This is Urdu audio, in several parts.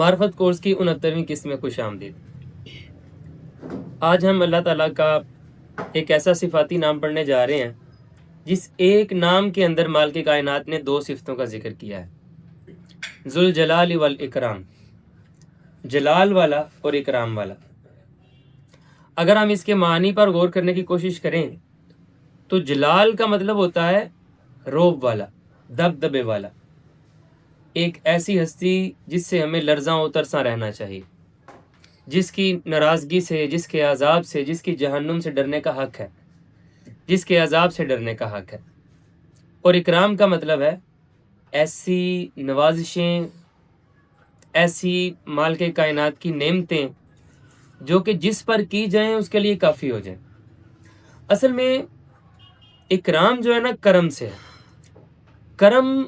معرفت کورس کی 69ویں قسط میں خوش آمدید۔ آج ہم اللہ تعالیٰ کا ایک ایسا صفاتی نام پڑھنے جا رہے ہیں جس ایک نام کے اندر مالک کائنات نے دو صفتوں کا ذکر کیا ہے، ذوالجلال والاکرام، جلال والا اور اکرام والا۔ اگر ہم اس کے معنی پر غور کرنے کی کوشش کریں تو جلال کا مطلب ہوتا ہے روب والا، دبدبے والا، ایک ایسی ہستی جس سے ہمیں لرزاں و ترساں رہنا چاہیے، جس کی ناراضگی سے، جس کے عذاب سے، جس کی جہنم سے ڈرنے کا حق ہے، جس کے عذاب سے ڈرنے کا حق ہے۔ اور اکرام کا مطلب ہے ایسی نوازشیں، ایسی مال کے کائنات کی نعمتیں جو کہ جس پر کی جائیں اس کے لیے کافی ہو جائیں۔ اصل میں اکرام جو ہے نا کرم سے ہے۔ کرم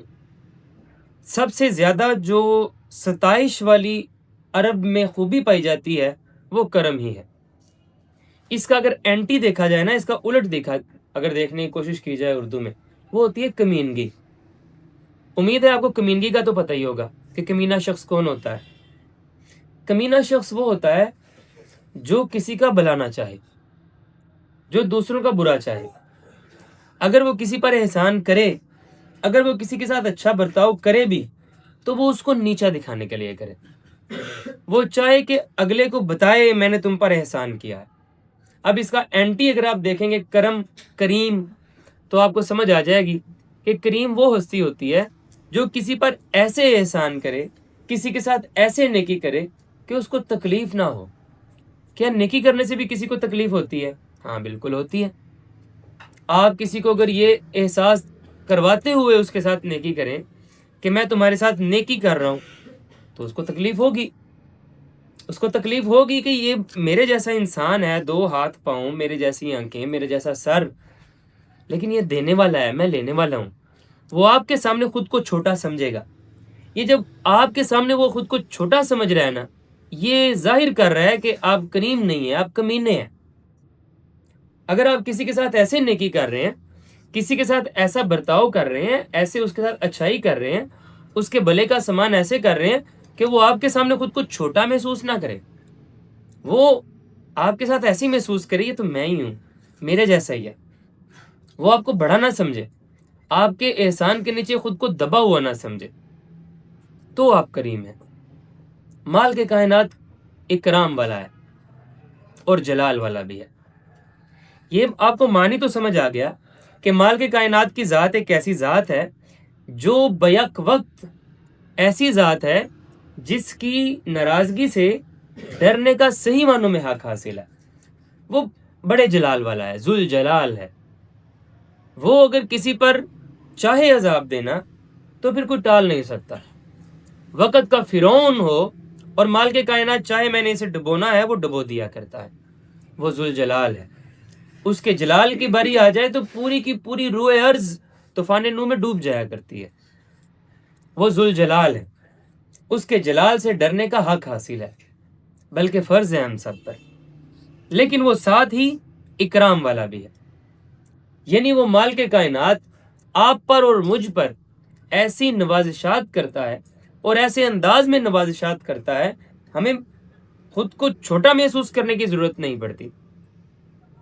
سب سے زیادہ جو ستائش والی عرب میں خوبی پائی جاتی ہے وہ کرم ہی ہے۔ اس کا اگر اینٹی دیکھا جائے نا، اس کا الٹ اگر دیکھنے کی کوشش کی جائے اردو میں، وہ ہوتی ہے کمینگی۔ امید ہے آپ کو کمینگی کا تو پتہ ہی ہوگا کہ کمینہ شخص کون ہوتا ہے۔ کمینہ شخص وہ ہوتا ہے جو کسی کا بھلا نہ چاہے، جو دوسروں کا برا چاہے۔ اگر وہ کسی پر احسان کرے، اگر وہ کسی کے ساتھ اچھا برتاؤ کرے بھی تو وہ اس کو نیچا دکھانے کے لیے کرے۔ وہ چاہے کہ اگلے کو بتائے میں نے تم پر احسان کیا ہے۔ اب اس کا اینٹی اگر آپ دیکھیں گے کرم، کریم، تو آپ کو سمجھ آ جائے گی کہ کریم وہ ہستی ہوتی ہے جو کسی پر ایسے احسان کرے، کسی کے ساتھ ایسے نیکی کرے کہ اس کو تکلیف نہ ہو۔ کیا نیکی کرنے سے بھی کسی کو تکلیف ہوتی ہے؟ ہاں بالکل ہوتی ہے۔ آپ کسی کو اگر یہ احساس کرواتے ہوئے اس کے ساتھ نیکی کریں کہ میں تمہارے ساتھ نیکی کر رہا ہوں تو اس کو تکلیف ہوگی۔ اس کو تکلیف ہوگی کہ یہ میرے جیسا انسان ہے، دو ہاتھ پاؤں، میرے جیسی آنکھیں، میرے جیسا سر، لیکن یہ دینے والا ہے، میں لینے والا ہوں۔ وہ آپ کے سامنے خود کو چھوٹا سمجھے گا۔ یہ جب آپ کے سامنے وہ خود کو چھوٹا سمجھ رہا ہے نا، یہ ظاہر کر رہا ہے کہ آپ کریم نہیں ہیں، آپ کمینے ہیں۔ اگر آپ کسی کے ساتھ ایسے نیکی کر رہے ہیں، کسی کے ساتھ ایسا برتاؤ کر رہے ہیں، ایسے اس کے ساتھ اچھائی کر رہے ہیں، اس کے بھلے کا سامان ایسے کر رہے ہیں کہ وہ آپ کے سامنے خود کو چھوٹا محسوس نہ کرے، وہ آپ کے ساتھ ایسی محسوس کرے یہ تو میں ہی ہوں، میرے جیسا ہی ہے، وہ آپ کو بڑا نہ سمجھے، آپ کے احسان کے نیچے خود کو دبا ہوا نہ سمجھے، تو آپ کریم ہیں۔ مال کے کائنات اکرام والا ہے اور جلال والا بھی ہے۔ یہ آپ کو معنی تو سمجھ آ گیا کہ مال کے کائنات کی ذات ایک ایسی ذات ہے جو بیک وقت ایسی ذات ہے جس کی ناراضگی سے ڈرنے کا صحیح معنوں میں حق حاصل ہے۔ وہ بڑے جلال والا ہے، ذوالجلال ہے۔ وہ اگر کسی پر چاہے عذاب دینا تو پھر کوئی ٹال نہیں سکتا۔ وقت کا فرعون ہو اور مال کے کائنات چاہے میں نے اسے ڈبونا ہے، وہ ڈبو دیا کرتا ہے۔ وہ ذوالجلال ہے۔ اس کے جلال کی باری آ جائے تو پوری کی پوری روح ارض طوفان نوح میں ڈوب جایا کرتی ہے۔ وہ ذوالجلال ہے۔ اس کے جلال سے ڈرنے کا حق حاصل ہے، بلکہ فرض ہے ہم سب پر۔ لیکن وہ ساتھ ہی اکرام والا بھی ہے، یعنی وہ مال کے کائنات آپ پر اور مجھ پر ایسی نوازشات کرتا ہے اور ایسے انداز میں نوازشات کرتا ہے، ہمیں خود کو چھوٹا محسوس کرنے کی ضرورت نہیں پڑتی۔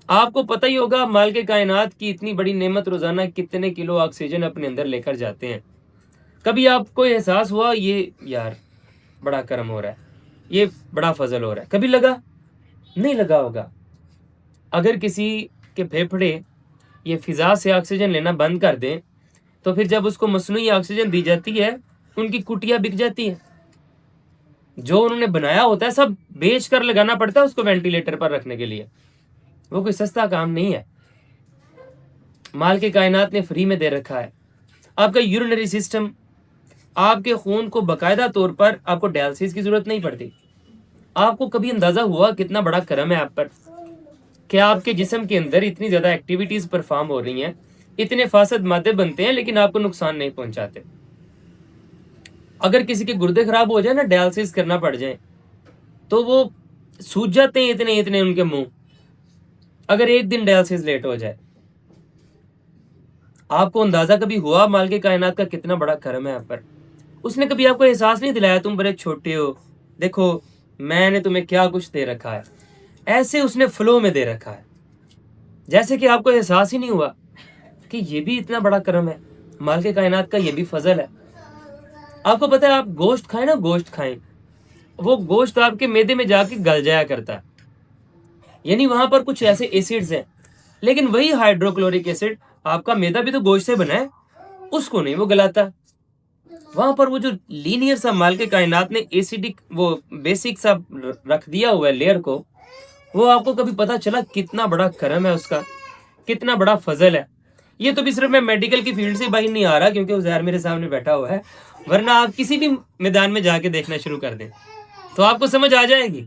آپ کو پتہ ہی ہوگا مال کے کائنات کی اتنی بڑی نعمت روزانہ کتنے کلو آکسیجن اپنے اندر لے کر جاتے ہیں۔ کبھی آپ کو احساس ہوا یہ یار بڑا کرم ہو رہا ہے، یہ بڑا فضل ہو رہا ہے؟ کبھی لگا؟ نہیں لگا ہوگا۔ اگر کسی کے پھیپھڑے یہ فضا سے آکسیجن لینا بند کر دیں تو پھر جب اس کو مصنوعی آکسیجن دی جاتی ہے ان کی کٹیاں بک جاتی ہیں۔ جو انہوں نے بنایا ہوتا ہے سب بیچ کر لگانا پڑتا ہے اس کو وینٹیلیٹر پر رکھنے کے لیے۔ وہ کوئی سستا کام نہیں ہے۔ مال کے کائنات نے فری میں دے رکھا ہے۔ آپ کا یورینری سسٹم، آپ کے خون کو باقاعدہ طور پر آپ کو ڈائلسس کی ضرورت نہیں پڑتی۔ آپ کو کبھی اندازہ ہوا کتنا بڑا کرم ہے آپ پر کہ آپ کے جسم کے اندر اتنی زیادہ ایکٹیویٹیز پرفارم ہو رہی ہیں، اتنے فاسد مادے بنتے ہیں لیکن آپ کو نقصان نہیں پہنچاتے۔ اگر کسی کے گردے خراب ہو جائے نا، ڈائلسس کرنا پڑ جائے تو وہ سوج جاتے ہیں اتنے ان کے منہ، اگر ایک دن ڈائلسس لیٹ ہو جائے۔ آپ کو اندازہ کبھی ہوا مال کے کائنات کا کتنا بڑا کرم ہے آپ پر؟ اس نے کبھی آپ کو احساس نہیں دلایا تم بڑے چھوٹے ہو، دیکھو میں نے تمہیں کیا کچھ دے رکھا ہے، ایسے اس نے فلو میں دے رکھا ہے جیسے کہ آپ کو احساس ہی نہیں ہوا کہ یہ بھی اتنا بڑا کرم ہے، مالک کائنات کا یہ بھی فضل ہے۔ آپ کو پتہ ہے آپ گوشت کھائیں نا، گوشت کھائیں، وہ گوشت آپ کے معدے میں جا کے گل جایا کرتا ہے، یعنی وہاں پر کچھ ایسے ایسڈز ہیں، لیکن وہی ہائیڈرو کلورک ایسڈ آپ کا معدہ بھی تو گوشت سے بنا ہے، اس کو نہیں وہ گلاتا۔ وہاں پر وہ جو لینئر سا مالک کائنات نے ایسیڈک وہ بیسک سا رکھ دیا ہوا ہے لیئر کو، وہ آپ کو کبھی پتہ چلا کتنا بڑا کرم ہے اس کا، کتنا بڑا فضل ہے۔ یہ تو بھی صرف میں میڈیکل کی فیلڈ سے باہر نہیں آ رہا کیونکہ عزیر میرے سامنے بیٹھا ہوا ہے، ورنہ آپ کسی بھی میدان میں جا کے دیکھنا شروع کر دیں تو آپ کو سمجھ آ جائے گی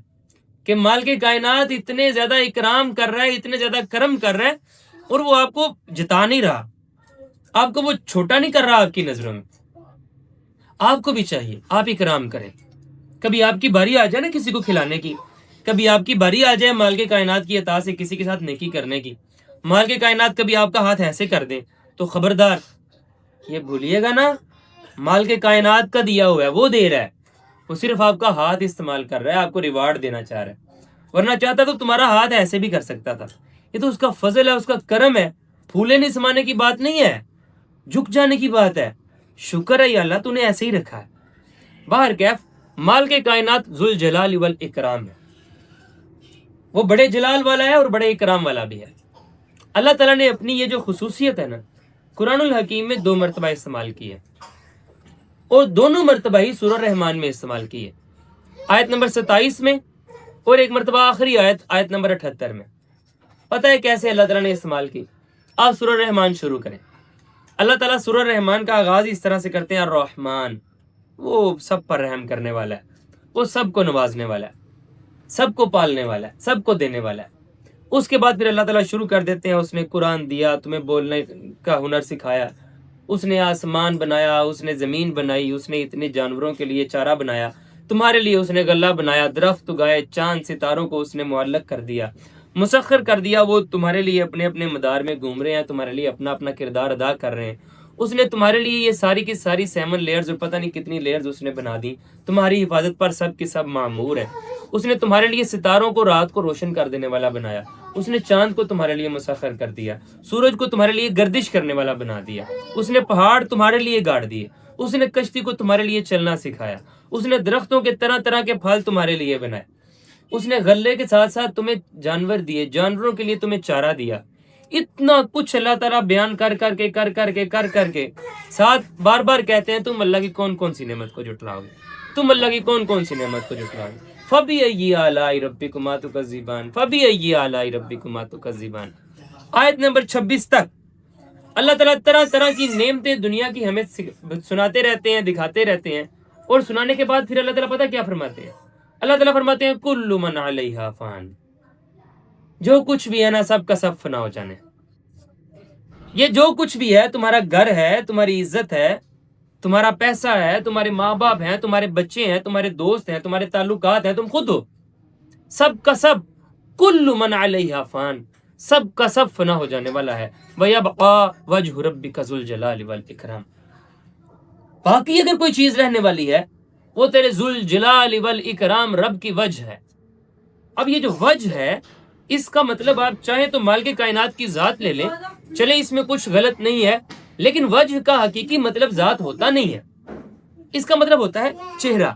کہ مالک کائنات اتنے زیادہ اکرام کر رہا ہے، اتنے زیادہ کرم کر رہا ہے، اور وہ آپ کو جتا نہیں رہا، آپ کو وہ چھوٹا نہیں کر رہا آپ کی نظروں میں۔ آپ کو بھی چاہیے آپ اکرام کریں۔ کبھی آپ کی باری آ جائے نا کسی کو کھلانے کی، کبھی آپ کی باری آ جائے مالک کائنات کی عطا سے کسی کے ساتھ نیکی کرنے کی، مالک کائنات کبھی آپ کا ہاتھ ایسے کر دیں تو خبردار یہ بھولیے گا نا، مالک کائنات کا دیا ہوا ہے، وہ دے رہا ہے، وہ صرف آپ کا ہاتھ استعمال کر رہا ہے، آپ کو ریوارڈ دینا چاہ رہا ہے، ورنہ چاہتا تو تمہارا ہاتھ ایسے بھی کر سکتا تھا۔ یہ تو اس کا فضل ہے، اس کا کرم ہے، پھولے نہیں سمانے کی بات نہیں ہے، جھک جانے کی بات ہے۔ شکر ہے یا اللہ تو نے ایسے ہی رکھا ہے۔ باہر کیف مالک کائنات ذوالجلال والاکرام ہے، وہ بڑے جلال والا ہے اور بڑے اکرام والا بھی ہے۔ اللہ تعالیٰ نے اپنی یہ جو خصوصیت ہے نا قرآن الحکیم میں 2 مرتبہ استعمال کی ہے، اور دونوں مرتبہ ہی سورہ رحمان میں استعمال کی ہے، آیت نمبر 27 میں، اور ایک مرتبہ آخری آیت نمبر 78 میں۔ پتہ ہے کیسے اللہ تعالیٰ نے استعمال کی؟ آپ سورہ رحمان شروع کریں۔ اللہ تعالیٰ سورہ رحمان کا آغاز اس طرح سے کرتے ہیں، الرحمن، وہ سب پر رحم کرنے والا ہے، وہ سب کو نوازنے والا ہے، سب کو پالنے والا ہے، سب کو دینے والا ہے۔ اس کے بعد پھر اللہ تعالیٰ شروع کر دیتے ہیں، اس نے قرآن دیا، تمہیں بولنے کا ہنر سکھایا، اس نے آسمان بنایا، اس نے زمین بنائی، اس نے اتنے جانوروں کے لیے چارہ بنایا، تمہارے لیے اس نے غلہ بنایا، درخت اگائے، چاند ستاروں کو اس نے معلق کر دیا، مسخر کر دیا، وہ تمہارے لیے اپنے اپنے مدار میں گھوم رہے ہیں، تمہارے لیے اپنا اپنا کردار ادا کر رہے ہیں۔ اس نے تمہارے لیے یہ ساری کی ساری 7 لیئرز اور پتہ نہیں کتنی لیئرز اس نے بنا دی، تمہاری حفاظت پر سب کی سب معمور ہیں۔ اس نے تمہارے لیے ستاروں کو رات کو روشن کر دینے والا بنایا، اس نے چاند کو تمہارے لیے مسخر کر دیا، سورج کو تمہارے لیے گردش کرنے والا بنا دیا، اس نے پہاڑ تمہارے لیے گاڑ دیے، اس نے کشتی کو تمہارے لیے چلنا سکھایا، اس نے درختوں کے طرح طرح کے پھل تمہارے لیے بنائے، اس نے غلے کے ساتھ ساتھ تمہیں جانور دیے، جانوروں کے لیے تمہیں چارہ دیا۔ اتنا کچھ اللہ تعالیٰ بیان کر کے ساتھ بار بار کہتے ہیں تم اللہ کی کون کون سی نعمت کو جھٹلاؤ گے، تم اللہ کی کون کون سی نعمت کو جھٹلاؤ گے۔ فَبِأَيِّ آلَاءِ رَبِّكُمَا تُكَذِّبَانِ فَبِأَيِّ آلَاءِ رَبِّكُمَا تُكَذِّبَانِ۔ آیت نمبر 26 تک اللہ تعالیٰ طرح طرح کی نعمتیں دنیا کی ہمیں سناتے رہتے ہیں، دکھاتے رہتے ہیں، اور سنانے کے بعد پھر اللہ تعالیٰ پتہ کیا فرماتے ہیں؟ اللہ تعالیٰ فرماتے ہیں کُلُّ مَنْ عَلَيْهَا فَانٍ، جو کچھ بھی ہے نا سب کا سب فنا ہو جانے۔ یہ جو کچھ بھی ہے، تمہارا گھر ہے، تمہاری عزت ہے، تمہارا پیسہ ہے، تمہارے ماں باپ ہیں، تمہارے بچے ہیں، تمہارے دوست ہیں، تمہارے تعلقات ہیں، تم خود ہو، سب کا سب کل من علیہا فان، سب کا سب فنا ہو جانے والا ہے۔ وَيَبْقَى وَجْهُ رَبِّكَ ذُو الْجَلَالِ وَالْإِكْرَامِ، باقی اگر کوئی چیز رہنے والی ہے وہ تیرے ذو الجلال والاکرام رب کی وجہ ہے۔ اب یہ جو وجہ ہے اس کا مطلب آپ چاہیں تو مالک کائنات کی ذات لے لیں، چلیں اس میں کچھ غلط نہیں ہے، لیکن وجہ کا حقیقی مطلب ذات ہوتا نہیں ہے، اس کا مطلب ہوتا ہے چہرہ۔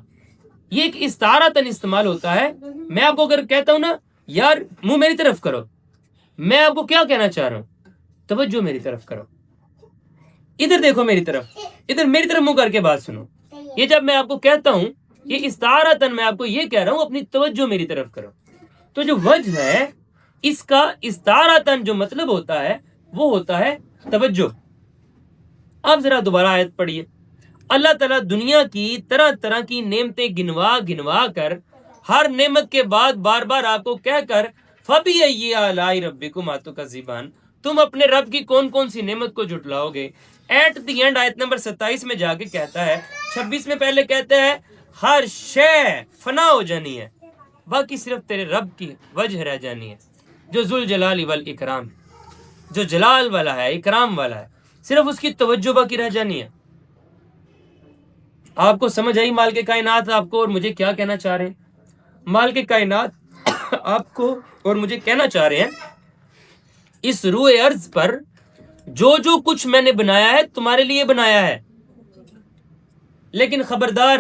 یہ ایک استعارتاً استعمال ہوتا ہے۔ میں آپ کو اگر کہتا ہوں نا یار منہ میری طرف کرو، میں آپ کو کیا کہنا چاہ رہا ہوں؟ توجہ میری طرف کرو، ادھر دیکھو میری طرف، ادھر میری طرف منہ کر کے بات سنو۔ یہ جب میں آپ کو کہتا ہوں یہ استعارتاً میں آپ کو یہ کہہ رہا ہوں اپنی توجہ میری طرف کرو۔ تو جو وجہ ہے اس کا استعارتاً جو مطلب ہوتا ہے وہ ہوتا ہے توجہ۔ آپ ذرا دوبارہ آیت پڑھیے۔ اللہ تعالیٰ دنیا کی طرح طرح کی نعمتیں گنوا گنوا کر ہر نعمت کے بعد بار بار آپ کو کہہ کر فَبِأَيِّ آلَاءِ رَبِّكُمَا تُكَذِّبَانِ، تم اپنے رب کی کون کون سی نعمت کو جھٹلاؤ گے۔ ایٹ دی اینڈ آیت نمبر 27 میں جا کے کہتا ہے، 26 میں پہلے کہتا ہے ہر شے فنا ہو جانی ہے، باقی صرف تیرے رب کی وجہ رہ جانی ہے، جو ذوالجلال والاکرام، جو جلال والا ہے، اکرام والا ہے، صرف اس کی توجہ باقی رہ جانی ہے۔ آپ کو سمجھ آئی مالک کائنات آپ کو اور مجھے کیا کہنا چاہ رہے ہیں؟ مالک کائنات آپ کو اور مجھے کہنا چاہ رہے ہیں اس روئے ارض پر جو کچھ میں نے بنایا ہے تمہارے لیے بنایا ہے، لیکن خبردار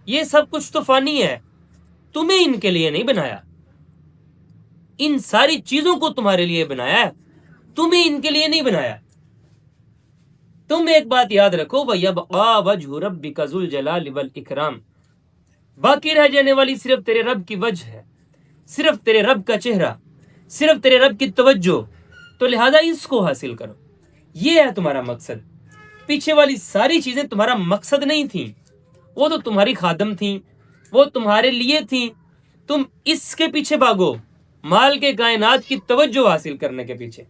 یہ سب کچھ تو فانی ہے، تمہیں ان کے لیے نہیں بنایا، ان ساری چیزوں کو تمہارے لیے بنایا ہے، تمہیں ان کے لیے نہیں بنایا۔ تم ایک بات یاد رکھو، وَيَبْقَى وَجْهُ رَبِّكَ ذُو الْجَلَالِ وَالْإِكْرَامِ، باقی رہ جانے والی صرف تیرے رب کی وجہ ہے، صرف تیرے رب کا چہرہ، صرف تیرے رب کی توجہ، تو لہذا اس کو حاصل کرو، یہ ہے تمہارا مقصد۔ پیچھے والی ساری چیزیں تمہارا مقصد نہیں تھیں، وہ تو تمہاری خادم تھیں، وہ تمہارے لیے تھیں، تم اس کے پیچھے بھاگو، مال کے کائنات کی توجہ حاصل کرنے کے پیچھے۔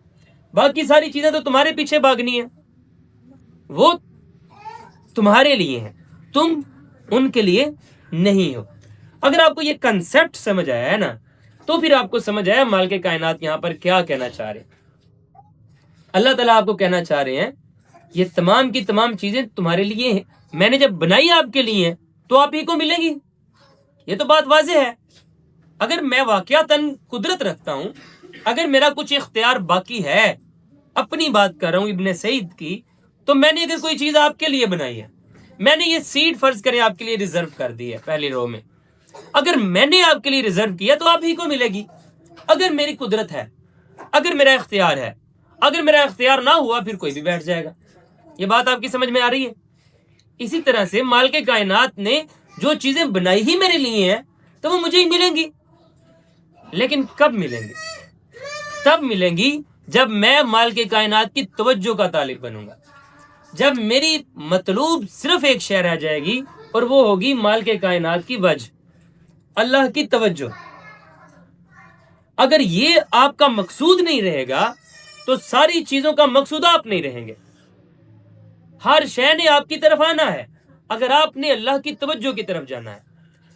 باقی ساری چیزیں تو تمہارے پیچھے بھاگنی ہیں، وہ تمہارے لیے ہیں، تم ان کے لیے نہیں ہو۔ اگر آپ کو یہ کنسیپٹ سمجھ آیا ہے نا، تو پھر آپ کو سمجھ آیا مال کے کائنات یہاں پر کیا کہنا چاہ رہے ہیں۔ اللہ تعالیٰ آپ کو کہنا چاہ رہے ہیں یہ تمام کی تمام چیزیں تمہارے لیے ہیں، میں نے جب بنائی آپ کے لیے ہیں تو آپ ہی کو ملے گی، یہ تو بات واضح ہے۔ اگر میں واقعتاً قدرت رکھتا ہوں، اگر میرا کچھ اختیار باقی ہے، اپنی بات کر رہا ہوں ابن سعید کی، تو میں نے اگر کوئی چیز آپ کے لیے بنائی ہے، میں نے یہ سیٹ فرض کریں آپ کے لیے ریزرو کر دی ہے پہلی رو میں، اگر میں نے آپ کے لیے ریزرو کیا تو آپ ہی کو ملے گی۔ اگر میری قدرت ہے، اگر میرا اختیار ہے، اگر میرا اختیار نہ ہوا پھر کوئی بھی بیٹھ جائے گا۔ یہ بات آپ کی سمجھ میں آ رہی ہے؟ اسی طرح سے مالک کائنات نے جو چیزیں بنائی ہی میرے لیے ہیں تو وہ مجھے ہی ملیں گی، لیکن کب ملیں گی؟ تب ملیں گی جب میں مالک کائنات کی توجہ کا طالب بنوں گا، جب میری مطلوب صرف ایک شے رہ جائے گی اور وہ ہوگی مالک کائنات کی وجہ، اللہ کی توجہ۔ اگر یہ آپ کا مقصود نہیں رہے گا تو ساری چیزوں کا مقصود آپ نہیں رہیں گے۔ ہر شے نے آپ کی طرف آنا ہے، اگر آپ نے اللہ کی توجہ کی طرف جانا ہے۔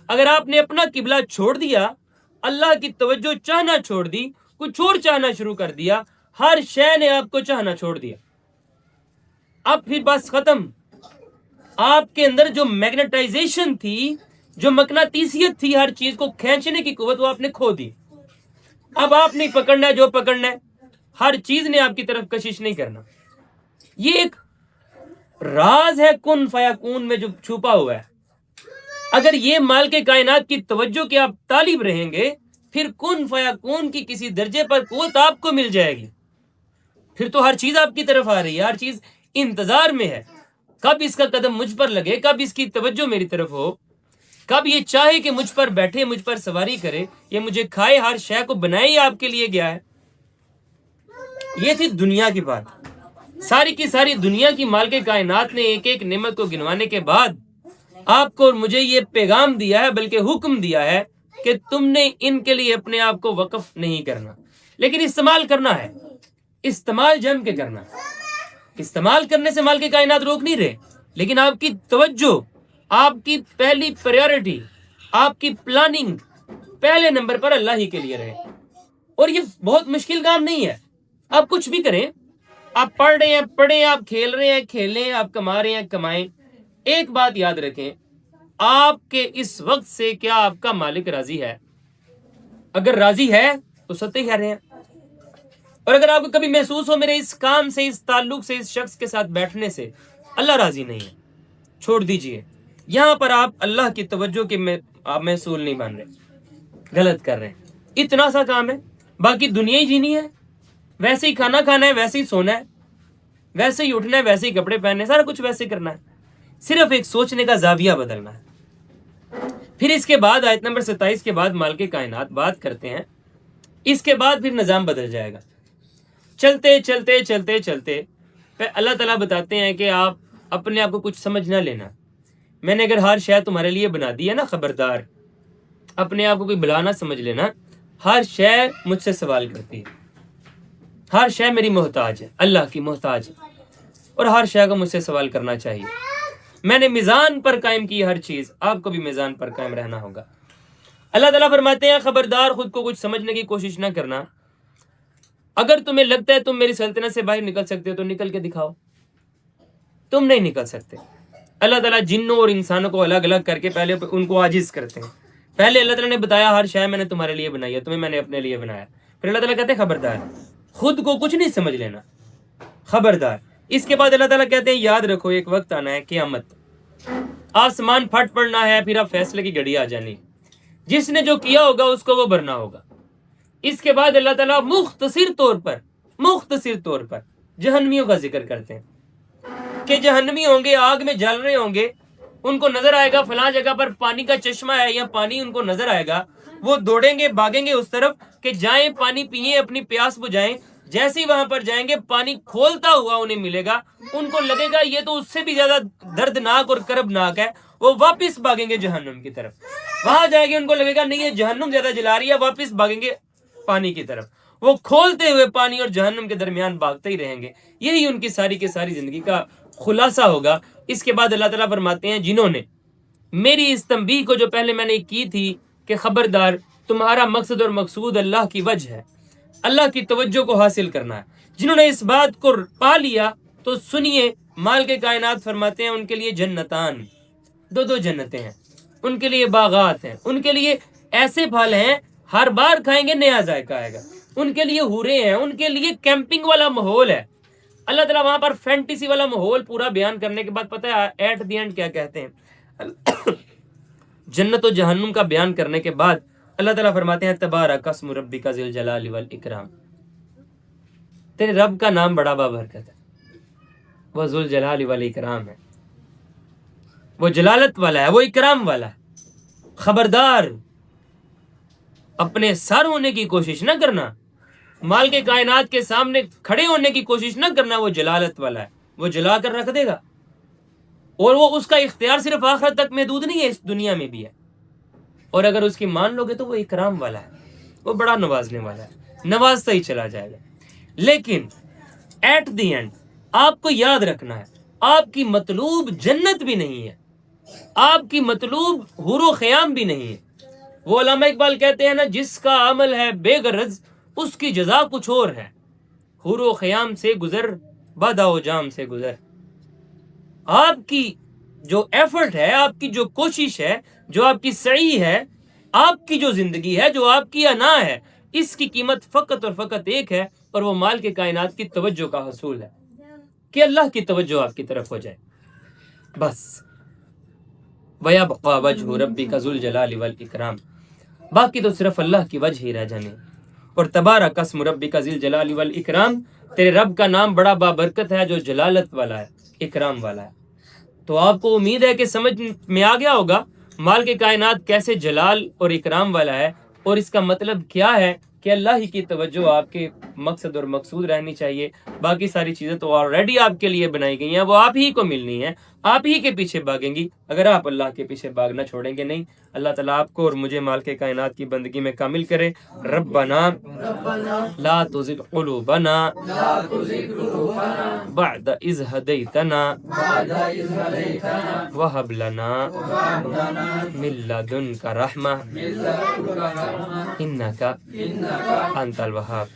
اگر آپ نے اپنا قبلہ چھوڑ دیا، اللہ کی توجہ چاہنا چھوڑ دی، کچھ اور چاہنا شروع کر دیا، ہر شے نے آپ کو چاہنا چھوڑ دیا، اب پھر بس ختم۔ آپ کے اندر جو میگنیٹائزیشن تھی، جو مقناطیسیت تھی ہر چیز کو کھینچنے کی قوت، وہ آپ نے کھو دی۔ اب آپ نہیں پکڑنا ہے جو پکڑنا ہے، ہر چیز نے آپ کی طرف کشش نہیں کرنا۔ یہ ایک راز ہے کن فیکون میں جو چھپا ہوا ہے۔ اگر یہ مال کے کائنات کی توجہ کے آپ طالب رہیں گے، پھر کن فیکون کی کسی درجے پر قوت آپ کو مل جائے گی، پھر تو ہر چیز آپ کی طرف آ رہی ہے، ہر چیز انتظار میں ہے، کب اس کا قدم مجھ پر لگے، کب اس کی توجہ میری طرف ہو، کب یہ چاہے کہ مجھ پر بیٹھے، مجھ پر سواری کرے، یہ مجھے کھائے، ہر شے کو بنائے ہی آپ کے لیے گیا ہے۔ یہ تھی دنیا کی بات۔ ساری کی ساری دنیا کی مالک کائنات نے ایک ایک نعمت کو گنوانے کے بعد آپ کو اور مجھے یہ پیغام دیا ہے، بلکہ حکم دیا ہے کہ تم نے ان کے لیے اپنے آپ کو وقف نہیں کرنا، لیکن استعمال کرنا ہے، استعمال جم کے کرنا۔ استعمال کرنے سے مال کے کائنات روک نہیں رہے، لیکن آپ کی توجہ، آپ کی پہلی پریورٹی، آپ کی پلاننگ پہلے نمبر پر اللہ ہی کے لیے رہے۔ اور یہ بہت مشکل کام نہیں ہے، آپ کچھ بھی کریں، آپ پڑھ رہے ہیں پڑھیں، آپ کھیل رہے ہیں کھیلیں، آپ کما رہے ہیں کمائیں، ایک بات یاد رکھیں، آپ کے اس وقت سے کیا آپ کا مالک راضی ہے؟ اگر راضی ہے تو ستے کہہ رہے ہیں، اور اگر آپ کو کبھی محسوس ہو میرے اس کام سے، اس تعلق سے، اس شخص کے ساتھ بیٹھنے سے اللہ راضی نہیں ہے، چھوڑ دیجئے، یہاں پر آپ اللہ کی توجہ کے آپ محصول نہیں بن رہے، غلط کر رہے ہیں۔ اتنا سا کام ہے، باقی دنیا ہی جینی ہے، ویسے ہی کھانا کھانا ہے، ویسے ہی سونا ہے، ویسے ہی اٹھنا ہے، ویسے ہی کپڑے پہننے، سارا کچھ ویسے ہی کرنا ہے، صرف ایک سوچنے کا زاویہ بدلنا ہے۔ پھر اس کے بعد آیت نمبر 27 کے بعد مالک کائنات بات کرتے ہیں، اس کے بعد پھر نظام بدل جائے گا۔ چلتے چلتے چلتے چلتے پھر اللہ تعالیٰ بتاتے ہیں کہ آپ اپنے آپ کو کچھ سمجھ نہ لینا، میں نے اگر ہر شے تمہارے لیے بنا دی ہے نا، خبردار اپنے آپ کو کوئی بلا نہ سمجھ لینا، ہر شے مجھ سے سوال کرتی ہے، ہر شے میری محتاج ہے، اللہ کی محتاج ہے، اور ہر شے کو مجھ سے سوال کرنا چاہیے۔ میں نے میزان پر قائم کی ہر چیز، آپ کو بھی میزان پر قائم رہنا ہوگا۔ اللہ تعالیٰ فرماتے ہیں خبردار خود کو کچھ سمجھنے کی کوشش نہ کرنا، اگر تمہیں لگتا ہے تم میری سلطنت سے باہر نکل سکتے ہو تو نکل کے دکھاؤ، تم نہیں نکل سکتے۔ اللہ تعالیٰ جنوں اور انسانوں کو الگ الگ کر کے پہلے ان کو عاجز کرتے ہیں. پہلے اللہ تعالیٰ نے بتایا ہر شے میں نے تمہارے لیے بنائی ہے, تمہیں میں نے اپنے لیے بنایا. پھر اللہ تعالیٰ کہتے ہیں خبردار, خود کو کچھ نہیں سمجھ لینا, خبردار. اس کے بعد اللہ تعالیٰ کہتے ہیں یاد رکھو ایک وقت آنا ہے قیامت, آسمان پھٹ پڑنا ہے, پھر اب فیصلے کی گھڑی آ جانی, جس نے جو کیا ہوگا اس کو وہ بھرنا ہوگا. اس کے بعد اللہ تعالیٰ مختصر طور پر جہنمیوں کا ذکر کرتے ہیں کہ جہنمی ہوں گے, آگ میں جل رہے ہوں گے, ان کو نظر آئے گا فلاں جگہ پر پانی کا چشمہ ہے یا پانی ان کو نظر آئے گا, وہ دوڑیں گے بھاگیں گے اس طرف کہ جائیں پانی پئیں اپنی پیاس بجھائیں. جیسے ہی وہاں پر جائیں گے پانی کھولتا ہوا انہیں ملے گا, ان کو لگے گا یہ تو اس سے بھی زیادہ دردناک اور کربناک ہے, وہ واپس بھاگیں گے جہنم کی طرف. وہاں جائیں گے ان کو لگے گا نہیں یہ جہنم زیادہ جلا رہی ہے, واپس بھاگیں گے پانی کی طرف. وہ کھولتے ہوئے پانی اور جہنم کے درمیان بھاگتے ہی رہیں گے. یہی ان کی ساری کی ساری زندگی کا خلاصہ ہوگا. اس کے بعد اللہ تعالیٰ فرماتے ہیں جنہوں نے میری اس تنبیہ کو جو پہلے میں نے کی تھی کہ خبردار تمہارا مقصد اور مقصود اللہ کی وجہ ہے, اللہ کی توجہ کو حاصل کرنا ہے, جنہوں نے اس بات کو پا لیا تو سنیے مال کے کائنات فرماتے ہیں ان کے لیے جنتان, دو جنتیں ہیں, ان کے لیے باغات ہیں, ان کے لیے ایسے پھل ہیں ہر بار کھائیں گے نیا ذائقہ آئے گا, ان کے لیے حوریں ہیں, ان کے لیے کیمپنگ والا ماحول ہے. اللہ تعالیٰ وہاں پر فینٹیسی والا ماحول پورا بیان کرنے کے بعد پتہ ہے ایٹ دی اینڈ کیا کہتے ہیں, جنت و جہنم کا بیان کرنے کے بعد اللہ تعالیٰ فرماتے ہیں تبارک اسم ربک ذی الجلال والاکرام, تیرے رب کا نام بڑا بابرکت ہے, وہ ذو الجلال والاکرام ہے, وہ جلالت والا ہے, وہ اکرام والا ہے. خبردار اپنے سر ہونے کی کوشش نہ کرنا, مال کے کائنات کے سامنے کھڑے ہونے کی کوشش نہ کرنا, وہ جلالت والا ہے, وہ جلا کر رکھ دے گا. اور وہ اس کا اختیار صرف آخرت تک محدود نہیں ہے, اس دنیا میں بھی ہے. اور اگر اس کی مان لو گے تو وہ اکرام والا ہے, وہ بڑا نوازنے والا ہے, نوازتا ہی چلا جائے گا. لیکن ایٹ دی اینڈ آپ کو یاد رکھنا ہے آپ کی مطلوب جنت بھی نہیں ہے, آپ کی مطلوب حور و خیام بھی نہیں ہے. وہ علامہ اقبال کہتے ہیں نا, جس کا عمل ہے بے غرض اس کی جزا کچھ اور ہے, حور و خیام سے گزر بادہ و جام سے گزر. آپ کی جو ایفرٹ ہے, آپ کی جو کوشش ہے, جو آپ کی سعی ہے, آپ کی جو زندگی ہے, جو آپ کی انا ہے, اس کی قیمت فقط اور فقط ایک ہے, اور وہ مال کے کائنات کی توجہ کا حصول ہے, کہ اللہ کی توجہ آپ کی طرف ہو جائے بس. وَيَبْقَى وَجْهُ رَبِّكَ ذُو الْجَلَالِ وَالْإِكْرَامِ, باقی تو صرف اللہ کی وجہ ہی رہ جانے. اور تبارک اسم ربک ذی الجلال والاکرام, تیرے رب کا نام بڑا بابرکت ہے جو جلالت والا ہے, اکرام والا ہے. تو آپ کو امید ہے کہ سمجھ میں آ گیا ہوگا مال کے کائنات کیسے جلال اور اکرام والا ہے, اور اس کا مطلب کیا ہے کہ اللہ ہی کی توجہ آپ کے مقصد اور مقصود رہنی چاہیے. باقی ساری چیزیں تو آلریڈی آپ کے لیے بنائی گئی ہیں, وہ آپ ہی کو ملنی ہیں, آپ ہی کے پیچھے بھاگیں گی اگر آپ اللہ کے پیچھے بھاگنا چھوڑیں گے نہیں. اللہ تعالیٰ آپ کو اور مجھے مال کے کائنات کی بندگی میں کامل کرے. ربنا لا تزغ قلوبنا بعد اذ ہدیتنا وہب لنا من لدنک رحمہ انک انت الوہاب.